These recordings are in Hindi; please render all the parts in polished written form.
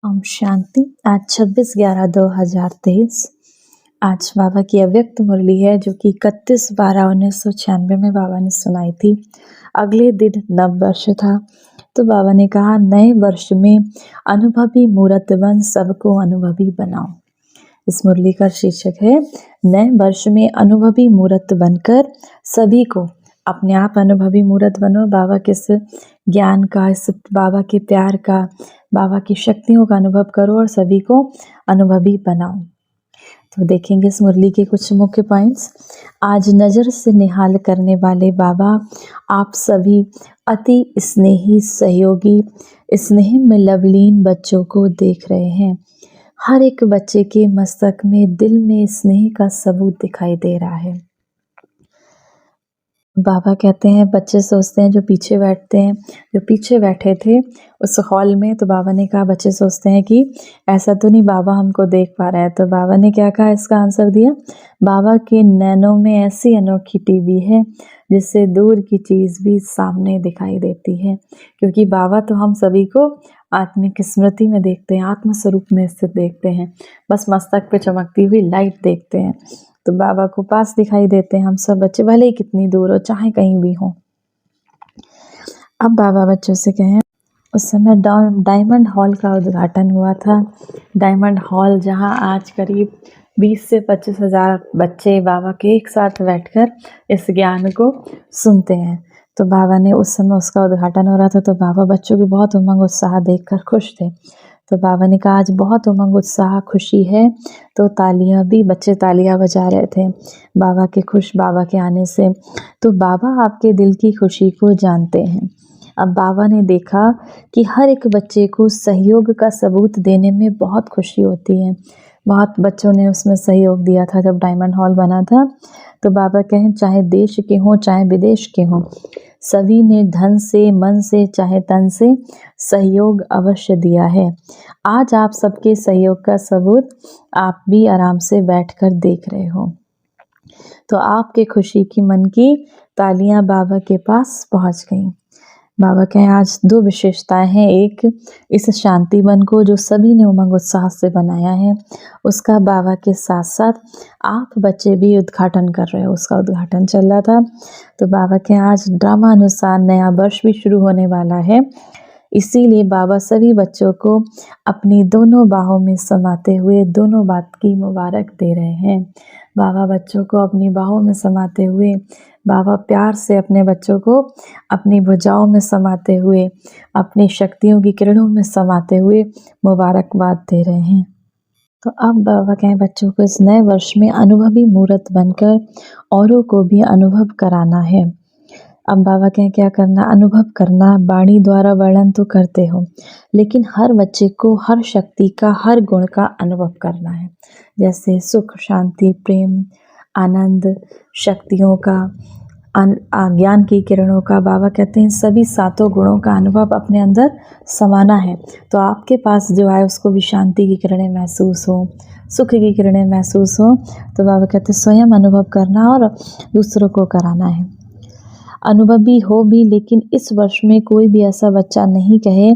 ओम शांति। आज 26/11/2023। आज बाबा की अव्यक्त मुरली है जो कि 31/12/1996 में बाबा ने सुनाई थी। अगले दिन नव वर्ष था तो बाबा ने कहा, नए वर्ष में अनुभवी मूर्त बन सबको अनुभवी बनाओ। इस मुरली का शीर्षक है, नए वर्ष में अनुभवी मूर्त बनकर सभी को अपने आप अनुभवी मूर्त बनो। बाबा के इस ज्ञान का, इस बाबा के प्यार का, बाबा की शक्तियों का अनुभव करो और सभी को अनुभवी बनाओ। तो देखेंगे इस मुरली के कुछ मुख्य पॉइंट्स। आज नज़र से निहाल करने वाले बाबा आप सभी अति स्नेही, सहयोगी, स्नेह में लवलीन बच्चों को देख रहे हैं। हर एक बच्चे के मस्तक में, दिल में स्नेह का सबूत दिखाई दे रहा है। बाबा कहते हैं, बच्चे सोचते हैं जो पीछे बैठे थे उस हॉल में, तो बाबा ने कहा, बच्चे सोचते हैं कि ऐसा तो नहीं बाबा हमको देख पा रहे हैं। तो बाबा ने क्या कहा, इसका आंसर दिया, बाबा के नैनों में ऐसी अनोखी टीवी है जिससे दूर की चीज़ भी सामने दिखाई देती है। क्योंकि बाबा तो हम सभी को आत्मिक स्मृति में देखते हैं, आत्म स्वरूप में स्थित देखते हैं, बस मस्तक पे चमकती हुई लाइट देखते हैं। तो बाबा को पास दिखाई देते हैं हम सब बच्चे, भले ही कितनी दूर हो, चाहे कहीं भी हो। अब बाबा बच्चों से कहें, उस समय डायमंड हॉल का उद्घाटन हुआ था। डायमंड हॉल जहां आज करीब 20 से 25 हज़ार बच्चे बाबा के एक साथ बैठकर इस ज्ञान को सुनते हैं। तो बाबा ने उस समय उसका उद्घाटन हो रहा था, तो बाबा बच्चों की बहुत उमंग उत्साह देखकर खुश थे। तो बाबा ने कहा, आज बहुत उमंग उत्साह खुशी है। तो बच्चे तालियां बजा रहे थे बाबा के आने से। तो बाबा आपके दिल की खुशी को जानते हैं। अब बाबा ने देखा कि हर एक बच्चे को सहयोग का सबूत देने में बहुत खुशी होती है। बहुत बच्चों ने उसमें सहयोग दिया था जब डायमंड हॉल बना था। तो बाबा कहें, चाहे देश के हों चाहे विदेश के हों, सभी ने धन से, मन से, चाहे तन से सहयोग अवश्य दिया है। आज आप सबके सहयोग का सबूत आप भी आराम से बैठकर देख रहे हो। तो आपके खुशी की मन की तालियां बाबा के पास पहुंच गईं। बाबा के आज दो विशेषताएं हैं। एक, इस शांति वन को जो सभी ने उमंग उत्साह से बनाया है, उसका बाबा के साथ साथ आप बच्चे भी उद्घाटन कर रहे हो, उसका उद्घाटन चल रहा था। तो बाबा के आज ड्रामा अनुसार नया वर्ष भी शुरू होने वाला है, इसीलिए बाबा सभी बच्चों को अपनी दोनों बाहों में समाते हुए दोनों बात की मुबारक दे रहे हैं। बाबा बच्चों को अपनी बाहों में समाते हुए, बाबा प्यार से अपने बच्चों को अपनी भुजाओं में समाते हुए, अपनी शक्तियों की किरणों में समाते हुए मुबारकबाद दे रहे हैं। तो अब बाबा कहें, बच्चों को इस नए वर्ष में अनुभवी मूर्त बनकर औरों को भी अनुभव कराना है। अब बाबा कहें, क्या करना, अनुभव करना। वाणी द्वारा वर्णन तो करते हो, लेकिन हर बच्चे को हर शक्ति का, हर गुण का अनुभव करना है। जैसे सुख, शांति, प्रेम, आनंद, शक्तियों का, ज्ञान की किरणों का। बाबा कहते हैं सभी सातों गुणों का अनुभव अपने अंदर समाना है। तो आपके पास जो आए उसको भी शांति की किरणें महसूस हो, सुख की किरणें महसूस हो। तो बाबा कहते हैं स्वयं अनुभव करना और दूसरों को कराना है। अनुभवी हो भी, लेकिन इस वर्ष में कोई भी ऐसा बच्चा नहीं कहे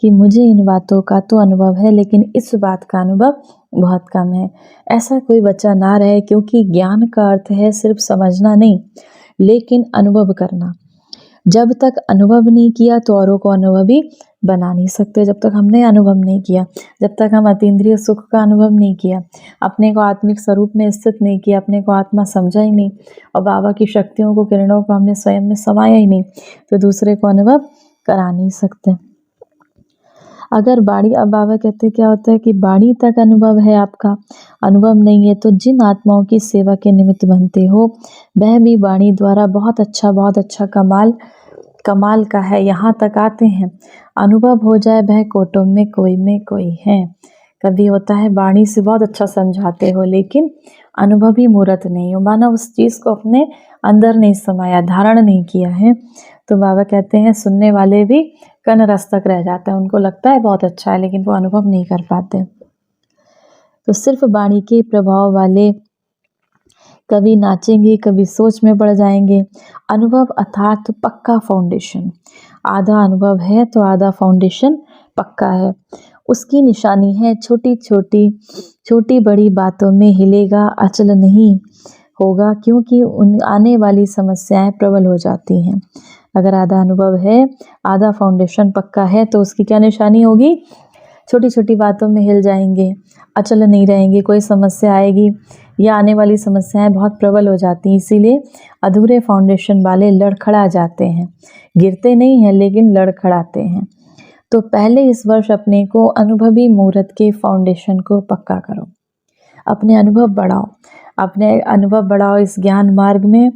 कि मुझे इन बातों का तो अनुभव है लेकिन इस बात का अनुभव बहुत कम है। ऐसा कोई बच्चा ना रहे, क्योंकि ज्ञान का अर्थ है सिर्फ समझना नहीं, लेकिन अनुभव करना। जब तक अनुभव नहीं किया तो औरों को अनुभवी बना नहीं सकते। जब तक हमने अनुभव नहीं किया, जब तक हम अतीन्द्रिय सुख का अनुभव नहीं किया, अपने को आत्मिक स्वरूप में स्थित नहीं किया, अपने को आत्मा समझा ही नहीं और बाबा की शक्तियों को, किरणों को हमने स्वयं में समाया ही नहीं, तो दूसरे को अनुभव करा नहीं सकते। अगर बाणी, अब बाबा कहते क्या होता है कि बाणी तक अनुभव है, आपका अनुभव नहीं है, तो जिन आत्माओं की सेवा के निमित्त बनते हो वह भी बाणी द्वारा बहुत अच्छा कमाल का है, यहाँ तक आते हैं। अनुभव हो जाए वह कोटों में कोई है। कभी होता है वाणी से बहुत अच्छा समझाते हो लेकिन अनुभवी मूर्त नहीं हो, माना उस चीज़ को अपने अंदर नहीं समाया, धारण नहीं किया है। तो बाबा कहते हैं सुनने वाले भी कन रस तक रह जाते हैं, उनको लगता है बहुत अच्छा है लेकिन वो अनुभव नहीं कर पाते। तो सिर्फ वाणी के प्रभाव वाले कभी नाचेंगे, कभी सोच में पड़ जाएंगे। अनुभव अर्थात पक्का फाउंडेशन, आधा अनुभव है तो आधा फाउंडेशन पक्का है। उसकी निशानी है छोटी छोटी, छोटी बड़ी बातों में हिलेगा, अचल नहीं होगा, क्योंकि उन आने वाली समस्याएं प्रबल हो जाती हैं। अगर आधा अनुभव है, आधा फाउंडेशन पक्का है, तो उसकी क्या निशानी होगी? छोटी छोटी बातों में हिल जाएंगे, अचल नहीं रहेंगे, कोई समस्या आएगी या आने वाली समस्याएं बहुत प्रबल हो जाती हैं। इसीलिए अधूरे फाउंडेशन वाले लड़खड़ा जाते हैं, गिरते नहीं हैं लेकिन लड़खड़ाते हैं। तो पहले इस वर्ष अपने को अनुभवी मुहूर्त के फाउंडेशन को पक्का करो, अपने अनुभव बढ़ाओ, अपने अनुभव बढ़ाओ इस ज्ञान मार्ग में।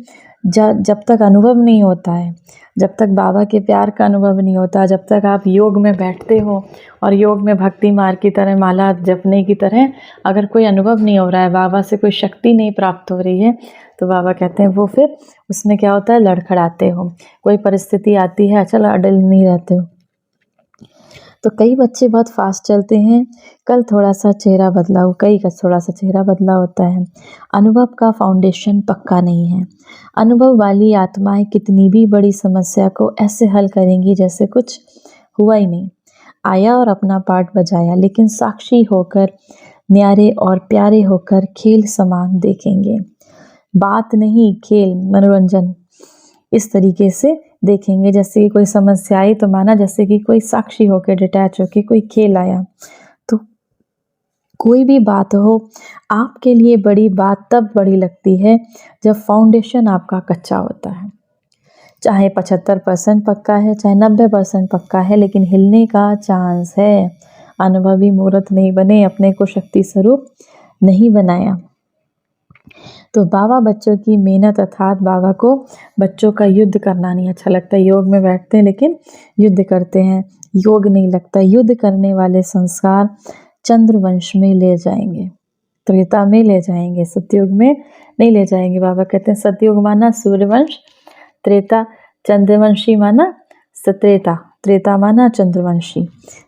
जब तक अनुभव नहीं होता है, जब तक बाबा के प्यार का अनुभव नहीं होता, जब तक आप योग में बैठते हो और योग में भक्ति मार्ग की तरह माला जपने की तरह अगर कोई अनुभव नहीं हो रहा है, बाबा से कोई शक्ति नहीं प्राप्त हो रही है, तो बाबा कहते हैं वो फिर उसमें क्या होता है, लड़खड़ाते हो। कोई परिस्थिति आती है, चलो अडल नहीं रहते हो। तो कई बच्चे बहुत फास्ट चलते हैं, कल थोड़ा सा चेहरा बदलाव, कई का थोड़ा सा चेहरा बदला होता है। अनुभव का फाउंडेशन पक्का नहीं है। अनुभव वाली आत्माएं कितनी भी बड़ी समस्या को ऐसे हल करेंगी जैसे कुछ हुआ ही नहीं, आया और अपना पार्ट बजाया, लेकिन साक्षी होकर, न्यारे और प्यारे होकर खेल समान देखेंगे। बात नहीं, खेल, मनोरंजन, इस तरीके से देखेंगे। जैसे कि कोई समस्या आई तो माना जैसे कि कोई साक्षी होकर, डिटैच होकर कोई खेल आया। तो कोई भी बात हो, आपके लिए बड़ी बात तब बड़ी लगती है जब फाउंडेशन आपका कच्चा होता है। चाहे 75% पक्का है, चाहे 90% पक्का है, लेकिन हिलने का चांस है। अनुभवी मूर्त नहीं बने, अपने को शक्ति स्वरूप नहीं बनाया। तो बाबा बच्चों की मेहनत, अर्थात बाबा को बच्चों का युद्ध करना नहीं अच्छा लगता। योग में बैठते हैं लेकिन युद्ध करते हैं, योग नहीं लगता। युद्ध करने वाले संस्कार चंद्रवंश में ले जाएंगे, त्रेता में ले जाएंगे, सतयुग में नहीं ले जाएंगे। बाबा कहते हैं सतयुग माना सूर्यवंश, त्रेता चंद्रवंशी माना सत्रेता, त्रेता माना चंद्रवंशी।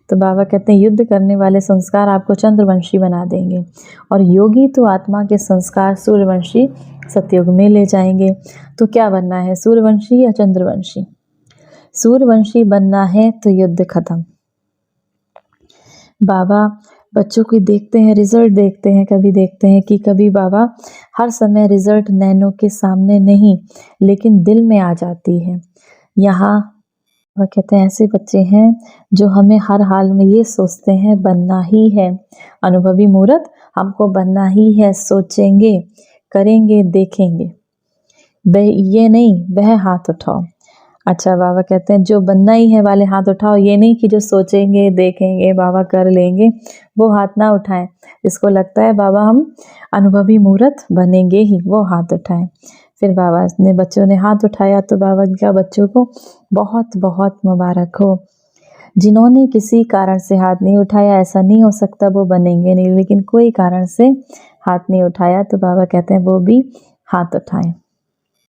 तो बाबा कहते हैं युद्ध करने वाले संस्कार आपको चंद्रवंशी बना देंगे, और योगी तो आत्मा के संस्कार सूर्यवंशी सतयुग में ले जाएंगे। तो क्या बनना है, सूर्यवंशी या चंद्रवंशी? सूर्यवंशी बनना है तो युद्ध खत्म। बाबा बच्चों को देखते हैं, रिजल्ट देखते हैं, कभी देखते हैं कि कभी बाबा हर समय रिजल्ट नैनों के सामने नहीं लेकिन दिल में आ जाती है। यहाँ वह कहते हैं ऐसे बच्चे हैं जो हमें हर हाल में ये सोचते हैं बनना ही है, अनुभवी मूर्त हमको बनना ही है, सोचेंगे, करेंगे, देखेंगे, ये नहीं वह हाथ उठाओ। अच्छा, बाबा कहते हैं जो बनना ही है वाले हाथ उठाओ, ये नहीं कि जो सोचेंगे, देखेंगे, बाबा कर लेंगे वो हाथ ना उठाएं। इसको लगता है बाबा हम अनुभवी मूर्त बनेंगे ही, वो हाथ उठाएं। फिर बाबा ने बच्चों ने हाथ उठाया तो बाबा क्या बच्चों को बहुत बहुत मुबारक हो। जिन्होंने किसी कारण से हाथ नहीं उठाया, ऐसा नहीं हो सकता वो बनेंगे नहीं, लेकिन कोई कारण से हाथ नहीं उठाया तो बाबा कहते हैं वो भी हाथ उठाएं।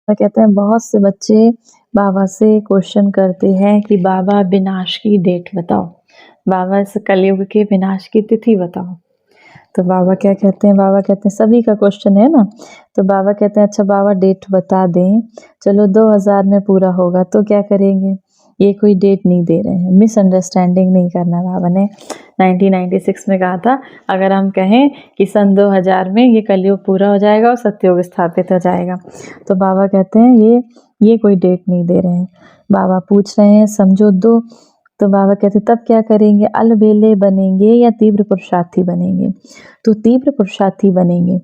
कहते हैं बहुत से बच्चे बाबा से क्वेश्चन करते हैं कि बाबा विनाश की डेट बताओ, बाबा इस कलयुग के विनाश की तिथि बताओ। तो बाबा क्या कहते हैं, बाबा कहते हैं सभी का क्वेश्चन है ना, तो बाबा कहते हैं अच्छा बाबा डेट बता दें, चलो 2000 में पूरा होगा तो क्या करेंगे, ये कोई डेट नहीं दे रहे हैं। मिसअंडरस्टैंडिंग नहीं करना। बाबा ने 1996 में कहा था अगर हम कहें कि सन 2000 में ये कलयुग पूरा हो जाएगा और सत्ययुग स्थापित हो जाएगा, तो बाबा कहते हैं ये कोई डेट नहीं दे रहे हैं। बाबा पूछ रहे हैं समझो दो, तो बाबा कहते तब क्या करेंगे, अलबेले बनेंगे या तीव्र पुरुषार्थी बनेंगे? तो तीव्र पुरुषार्थी बनेंगे।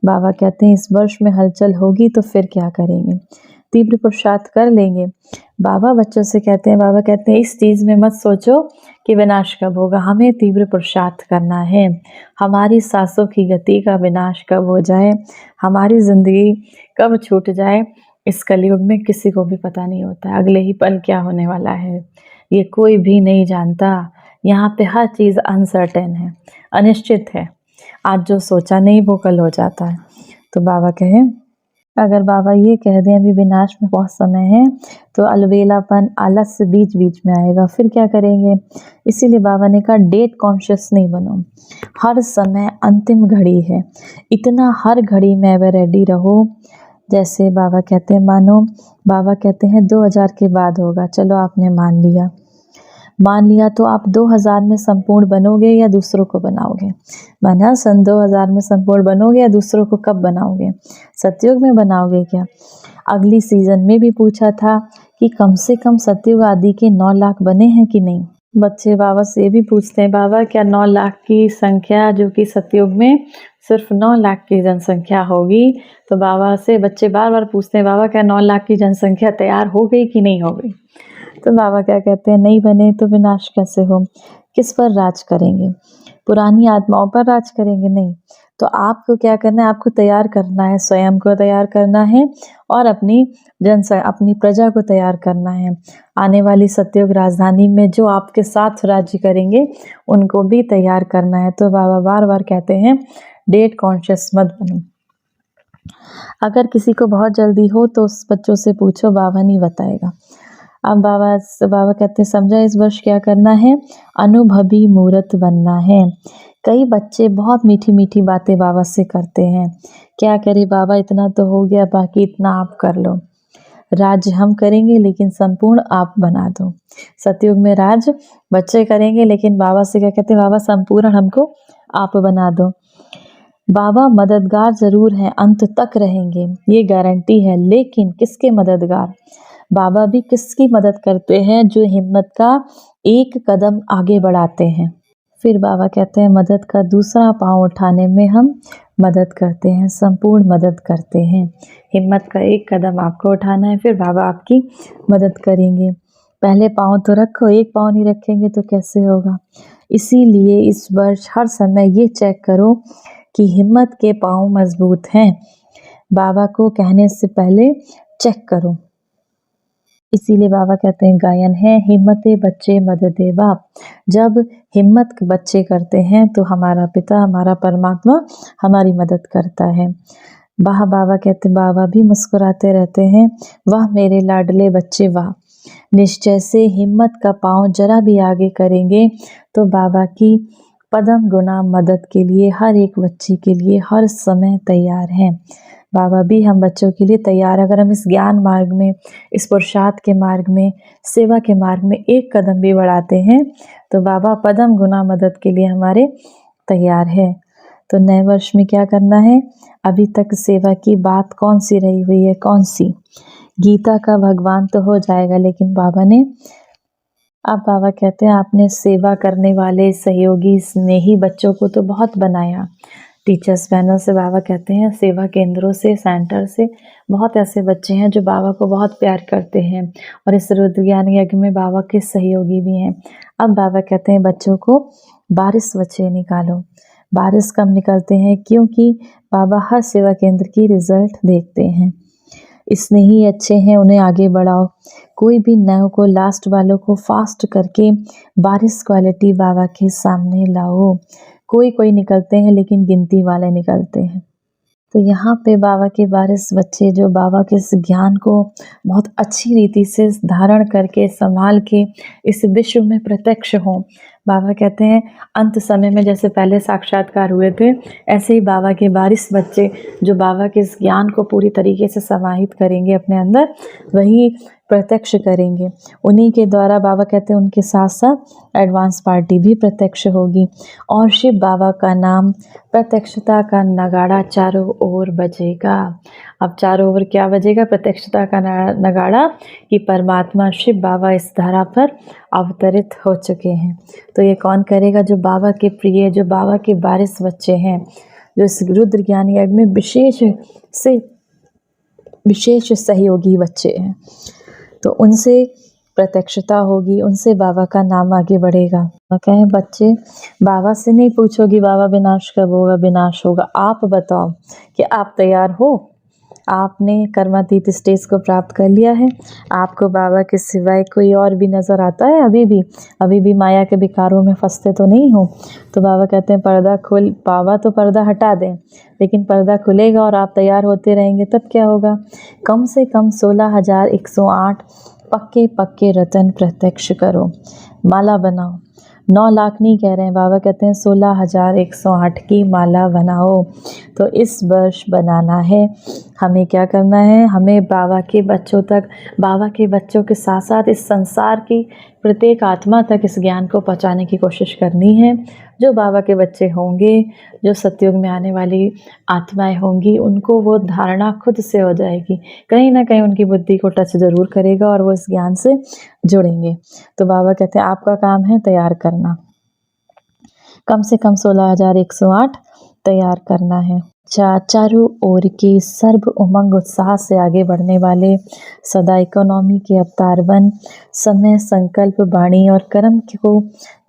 बाबा कहते हैं इस वर्ष में हलचल होगी तो फिर क्या करेंगे, तीव्र पुरुषार्थ कर लेंगे। बाबा बच्चों से कहते हैं, बाबा कहते हैं इस चीज़ में मत सोचो कि विनाश कब होगा, हमें तीव्र पुरुषार्थ करना है। हमारी सांसों की गति का विनाश कब हो जाए, हमारी ज़िंदगी कब छूट जाए, इस कलयुग में किसी को भी पता नहीं होता। अगले ही पल क्या होने वाला है ये कोई भी नहीं जानता। यहाँ पे हर चीज़ अनसर्टेन है, अनिश्चित है। आज जो सोचा नहीं वो कल हो जाता है। तो बाबा कहें अगर बाबा ये कह दें अभी विनाश में बहुत समय है, तो अलबेलापन, आलस्य बीच बीच में आएगा, फिर क्या करेंगे? इसीलिए बाबा ने कहा डेट कॉन्शियस नहीं बनो, हर समय अंतिम घड़ी है, इतना हर घड़ी में एवर रेडी रहो। जैसे बाबा कहते हैं मानो, बाबा कहते हैं 2000 के बाद होगा, चलो आपने मान लिया, मान लिया तो आप 2000 में संपूर्ण बनोगे या दूसरों को बनाओगे? माना सन 2000 में संपूर्ण बनोगे या दूसरों को कब बनाओगे? सतयुग में बनाओगे क्या? अगली सीजन में भी पूछा था कि कम से कम सतयुग आदि के 9 लाख बने हैं कि नहीं। बच्चे बाबा से ये भी पूछते हैं, बाबा क्या 9 लाख की संख्या जो कि सतयुग में सिर्फ 9 लाख की जनसंख्या होगी? तो बाबा से बच्चे बार बार पूछते हैं, बाबा क्या 9 लाख की जनसंख्या तैयार हो गई कि नहीं हो गई? तो बाबा क्या कहते हैं, नहीं बने तो विनाश कैसे हो? किस पर राज करेंगे? पुरानी आत्माओं पर राज करेंगे? नहीं। तो आपको क्या करना है? आपको तैयार करना है, स्वयं को तैयार करना है और अपनी प्रजा को तैयार करना है। आने वाली सतयुग राजधानी में जो आपके साथ राज्य करेंगे उनको भी तैयार करना है। तो बाबा बार बार कहते हैं डेट कॉन्शियस मत बनो। अगर किसी को बहुत जल्दी हो तो उस बच्चों से पूछो, बाबा नहीं बताएगा। अब बाबा कहते हैं समझा इस वर्ष क्या करना है? अनुभवी मूर्त बनना है। कई बच्चे बहुत मीठी मीठी बातें बाबा से करते हैं, क्या करे बाबा इतना तो हो गया, बाकी इतना आप कर लो। राज हम करेंगे लेकिन संपूर्ण आप बना दो। सतयुग में राज बच्चे करेंगे लेकिन बाबा से क्या कहते हैं, बाबा संपूर्ण हमको आप बना दो। बाबा मददगार जरूर हैं, अंत तक रहेंगे, ये गारंटी है, लेकिन किसके मददगार? बाबा भी किसकी मदद करते हैं? जो हिम्मत का एक कदम आगे बढ़ाते हैं। फिर बाबा कहते हैं मदद का दूसरा पांव उठाने में हम मदद करते हैं, संपूर्ण मदद करते हैं। हिम्मत का एक कदम आपको उठाना है, फिर बाबा आपकी मदद करेंगे। पहले पांव तो रखो, एक पांव नहीं रखेंगे तो कैसे होगा? इसीलिए इस वर्ष हर समय ये चेक करो कि हिम्मत के पांव मजबूत हैं। बाबा को कहने से पहले चेक करो। इसीलिए बाबा कहते हैं गायन है, हिम्मते बच्चे मददे बाप। जब हिम्मत के बच्चे करते हैं तो हमारा पिता, हमारा परमात्मा हमारी मदद करता है। बाबा कहते, बाबा भी मुस्कुराते रहते हैं, वाह मेरे लाडले बच्चे वाह। निश्चय से हिम्मत का पांव जरा भी आगे करेंगे तो बाबा की पदम गुना मदद के लिए हर एक बच्चे के लिए हर समय तैयार हैं। बाबा भी हम बच्चों के लिए तैयार। अगर हम इस ज्ञान मार्ग में, इस पुरुषार्थ के मार्ग में, सेवा के मार्ग में एक कदम भी बढ़ाते हैं तो बाबा पदम गुना मदद के लिए हमारे तैयार है। तो नए वर्ष में क्या करना है? अभी तक सेवा की बात कौन सी रही हुई है? कौन सी? गीता का भगवान तो हो जाएगा, लेकिन बाबा कहते हैं आपने सेवा करने वाले सहयोगी स्नेही बच्चों को तो बहुत बनाया। टीचर्स पैनल से बाबा कहते हैं, सेवा केंद्रों से, सेंटर से बहुत ऐसे बच्चे हैं जो बाबा को बहुत प्यार करते हैं और इस रुद्र ज्ञान यज्ञ में बाबा के सहयोगी भी हैं। अब बाबा कहते हैं बच्चों को बारिश बच्चे निकालो। बारिश कब निकलते हैं? क्योंकि बाबा हर सेवा केंद्र की रिजल्ट देखते हैं। इसने ही अच्छे हैं, उन्हें आगे बढ़ाओ। कोई भी नए को, लास्ट वालों को फास्ट करके बारिश क्वालिटी बाबा के सामने लाओ। कोई निकलते हैं लेकिन गिनती वाले निकलते हैं। तो यहाँ पे बाबा के बारिश बच्चे जो बाबा के इस ज्ञान को बहुत अच्छी रीति से धारण करके संभाल के इस विश्व में प्रत्यक्ष हों। बाबा कहते हैं अंत समय में जैसे पहले साक्षात्कार हुए थे, ऐसे ही बाबा के बारिश बच्चे जो बाबा के इस ज्ञान को पूरी तरीके से समाहित करेंगे अपने अंदर, वही प्रत्यक्ष करेंगे। उन्हीं के द्वारा बाबा कहते हैं उनके साथ साथ एडवांस पार्टी भी प्रत्यक्ष होगी और शिव बाबा का नाम प्रत्यक्षता का नगाड़ा चारों ओर बजेगा। अब चारों ओर क्या बजेगा? प्रत्यक्षता का नगाड़ा कि परमात्मा शिव बाबा इस धरा पर अवतरित हो चुके हैं। तो ये कौन करेगा? जो बाबा के प्रिय, जो बाबा के बारिश बच्चे हैं, जो इस रुद्र ज्ञान यज्ञ में विशेष सहयोगी बच्चे हैं। तो उनसे प्रत्यक्षता होगी, उनसे बाबा का नाम आगे बढ़ेगा। कहें बच्चे बाबा से नहीं पूछोगी बाबा विनाश कब होगा, विनाश होगा। आप बताओ कि आप तैयार हो? आपने कर्मातीत स्टेज को प्राप्त कर लिया है? आपको बाबा के सिवाय कोई और भी नज़र आता है? अभी भी माया के विकारों में फंसते तो नहीं हो? तो बाबा कहते हैं पर्दा खुल, बाबा तो पर्दा हटा दें, लेकिन पर्दा खुलेगा और आप तैयार होते रहेंगे तब क्या होगा? कम से कम 16,108 पक्के रतन प्रत्यक्ष करो, माला बनाओ। 9 लाख नहीं कह रहे हैं, बाबा कहते हैं 16,108 की माला बनाओ। तो इस वर्ष बनाना है। हमें क्या करना है, हमें बाबा के बच्चों तक, बाबा के बच्चों के साथ साथ इस संसार की प्रत्येक आत्मा तक इस ज्ञान को पहुंचाने की कोशिश करनी है। जो बाबा के बच्चे होंगे, जो सतयुग में आने वाली आत्माएं होंगी, उनको वो धारणा खुद से हो जाएगी, कहीं ना कहीं उनकी बुद्धि को टच ज़रूर करेगा और वो इस ज्ञान से जुड़ेंगे। तो बाबा कहते हैं आपका काम है तैयार करना, कम से कम 16,108 तैयार करना है। चारों ओर के सर्व उमंग उत्साह से आगे बढ़ने वाले, सदा इकोनॉमी के अवतार बन समय, संकल्प, वाणी और कर्म को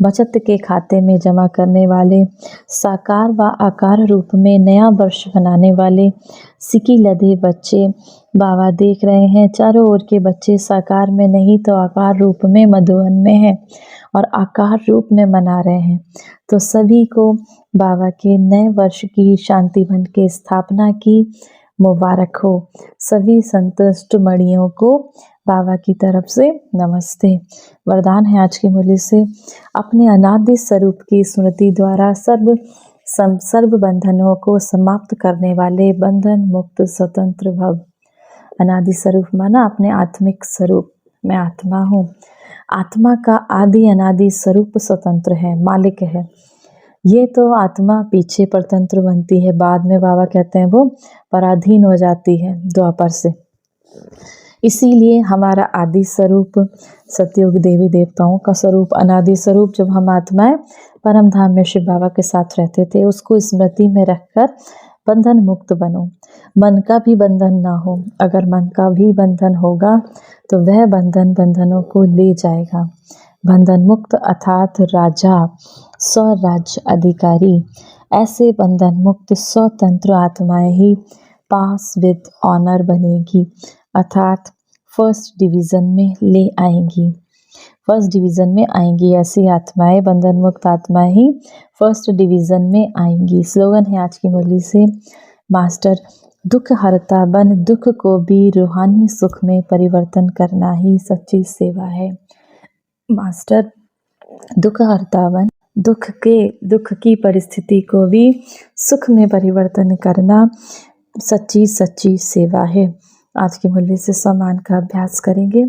बचत के खाते में जमा करने वाले, साकार व आकार रूप में नया वर्ष बनाने वाले सिकी लदे बच्चे बाबा देख रहे हैं। चारों ओर के बच्चे साकार में नहीं तो आकार रूप में मधुवन में हैं और आकार रूप में मना रहे हैं। तो सभी को बाबा के नए वर्ष की शांतिवन के स्थापना की मुबारक हो। सभी संतुष्ट मणियों को बाबा की तरफ से नमस्ते। वरदान है आज की मुरली से, अपने अनादि स्वरूप की स्मृति द्वारा सर्व बंधनों को समाप्त करने वाले बंधन मुक्त स्वतंत्र भव। अनादि स्वरूप माना अपने आत्मिक स्वरूप, मैं आत्मा हूँ। आत्मा का आदि अनादि स्वरूप स्वतंत्र है, मालिक है। ये तो आत्मा पीछे परतंत्र बनती है, बाद में बाबा कहते हैं वो पराधीन हो जाती है द्वापर से। इसीलिए हमारा आदि स्वरूप सतयुग देवी देवताओं का स्वरूप, अनादि स्वरूप, जब हम आत्माएं परम धाम में शिव बाबा के साथ रहते थे, उसको स्मृति में रखकर बंधन मुक्त बनो। मन का भी बंधन ना हो, अगर मन का भी बंधन होगा तो वह बंधन बंधनों को ले जाएगा। बंधन मुक्त अर्थात राजा, स्वराज्य अधिकारी, ऐसे बंधन मुक्त स्वतंत्र आत्माएं ही पास विद ऑनर बनेगी, अर्थात फर्स्ट डिवीज़न में ले आएंगी। फर्स्ट डिवीज़न में आएंगी ऐसी आत्माएं, बंधन मुक्त आत्माएं ही फर्स्ट डिवीज़न में आएंगी। स्लोगन है आज की मुरली से, मास्टर दुख हरता बन दुख को भी रूहानी सुख में परिवर्तन करना ही सच्ची सेवा है। मास्टर दुख हरता बन दुख की परिस्थिति को भी सुख में परिवर्तन करना सच्ची सेवा है। आज की मुरली से सम्मान का अभ्यास करेंगे।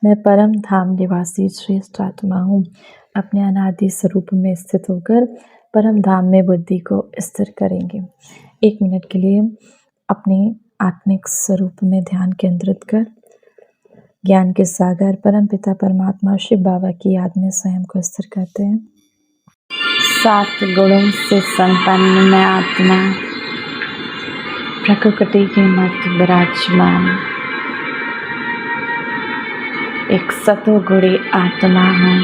मैं परम धाम निवासी श्रेष्ठ आत्मा हूँ। अपने अनादि स्वरूप में स्थित होकर परम धाम में बुद्धि को स्थिर करेंगे। 1 मिनट के लिए अपने आत्मिक स्वरूप में ध्यान केंद्रित कर ज्ञान के सागर परम पिता परमात्मा शिव बाबा की याद में स्वयं को स्थिर करते हैं। 7 गुणों से संपन्न मैं आत्मा प्रकृति के मध्य विराजमान एक सतोगुणी आत्मा हूँ।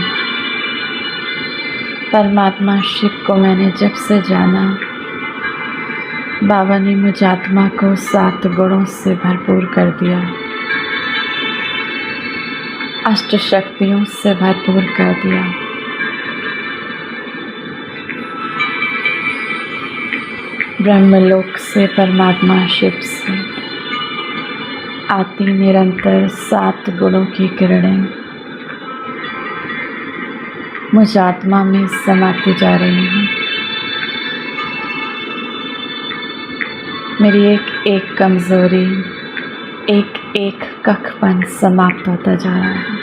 परमात्मा शिव को मैंने जब से जाना, बाबा ने मुझ आत्मा को 7 गुणों से भरपूर कर दिया, अष्ट शक्तियों से भरपूर कर दिया। ब्रह्मलोक से परमात्मा शिव से आती निरंतर 7 गुणों की किरणें मुझ आत्मा में समाती जा रही हैं। मेरी एक एक कमजोरी, एक एक कखपन समाप्त होता जा रहा है।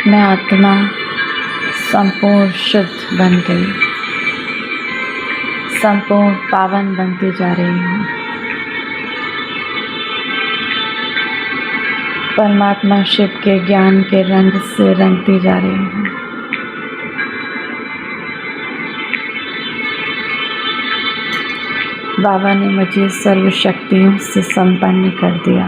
मैं आत्मा संपूर्ण शुद्ध बन गई, संपूर्ण पावन बनती जा रही हूँ। परमात्मा शिव के ज्ञान के रंग से रंगती जा रही हूँ। बाबा ने मुझे सर्व शक्तियों से संपन्न कर दिया।